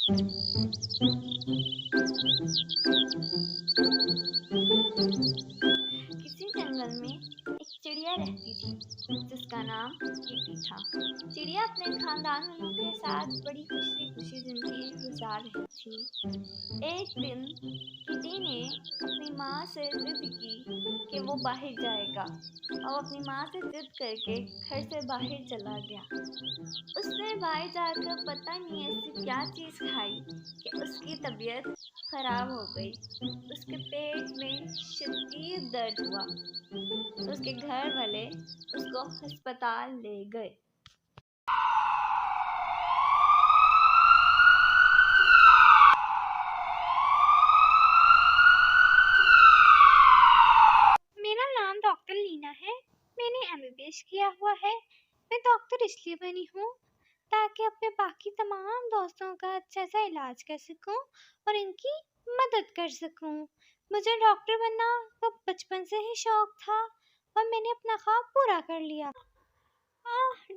किसी जंगल में एक चिड़िया रहती थी जिसका नाम कीटी था। चिड़िया अपने खानदान वालों के साथ बड़ी खुशी खुशी जिंदगी गुजार रही थी। एक दिन कीटी ने अपनी माँ से जिद की कि वो बाहर जाएगा और अपनी माँ से जिद करके घर से बाहर चला गया। उसने बाहर जाकर पता नहीं ऐसी क्या चीज़ खाई कि उसकी तबीयत खराब हो गई। उसके पेट में शदीद दर्द हुआ। उसके घर वाले उसको अस्पताल ले गए। मेरा नाम डॉक्टर लीना है। मैंने एमबीबीएस किया हुआ है। मैं डॉक्टर इसलिए बनी हूँ ताकि अपने बाकी तमाम दोस्तों का अच्छा सा इलाज कर सकूँ और इनकी मदद कर सकूँ। मुझे डॉक्टर बनना तो बचपन से ही शौक था और मैंने अपना ख्वाब पूरा कर लिया।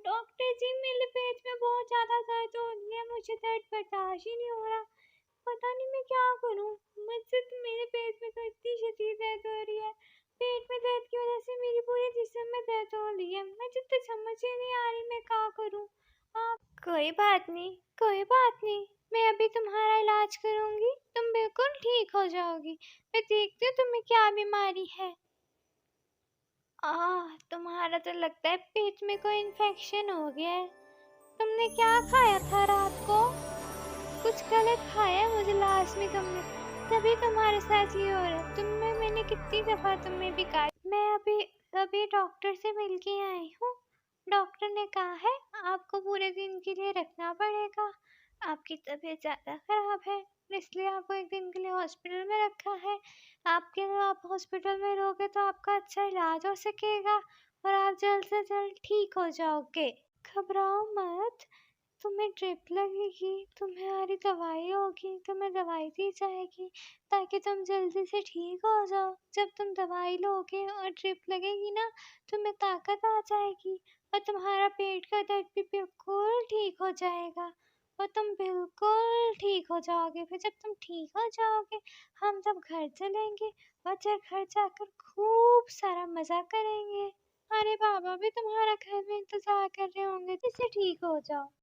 डॉक्टर जी, मेरे पेट में बहुत ज़्यादा दर्द हो रही है। मुझे दर्द बर्दाश्त ही नहीं हो रहा। पता नहीं मैं क्या करूँ। मुझसे तो मेरे पेट में तो इतनी शदीद दर्द हो रही है। पेट में दर्द की वजह से मेरी पूरे जिस्म में दर्द हो रही है। मुझे तो समझ ही नहीं आ रही मैं क्या करूँ। कोई बात नहीं, कोई बात नहीं। मैं अभी तुम्हारा इलाज करूँगी। तुम बिल्कुल ठीक हो जाओगी। मैं देखती हूँ तुम्हें क्या बीमारी है। तुम्हारा तो लगता है पेट में कोई इन्फेक्शन हो गया है। तुमने क्या खाया था रात को? कुछ गलत खाया मुझे लास्ट में तुमने, तभी तुम्हारे साथ ये हो रहा है। मैंने कितनी दफ़ा तुम्हें भी कहा। मैं अभी डॉक्टर से मिल के आई हूँ। डॉक्टर ने कहा है आपको पूरे दिन के लिए रखना पड़ेगा। आपकी तबीयत ज़्यादा ख़राब है, इसलिए आपको एक दिन के लिए हॉस्पिटल में रखा है। आप हॉस्पिटल में रहोगे तो आपका अच्छा इलाज हो सकेगा और आप जल्द से जल्द ठीक हो जाओगे। घबराओ मत, तुम्हें ड्रिप लगेगी, तुम्हारी दवाई होगी, तुम्हें दवाई दी जाएगी ताकि तुम जल्दी से ठीक हो जाओ। जब तुम दवाई लोगे और ड्रिप लगेगी ना, तुम्हें ताकत आ जाएगी और तुम्हारा पेट का दर्द भी बिल्कुल ठीक हो जाएगा और तुम बिल्कुल ठीक हो जाओगे। फिर जब तुम ठीक हो जाओगे, हम सब घर चलेंगे और घर जाकर खूब सारा मज़ा करेंगे। अरे बाबा भी तुम्हारा घर में इंतजार कर रहे होंगे जिससे ठीक हो जाओ।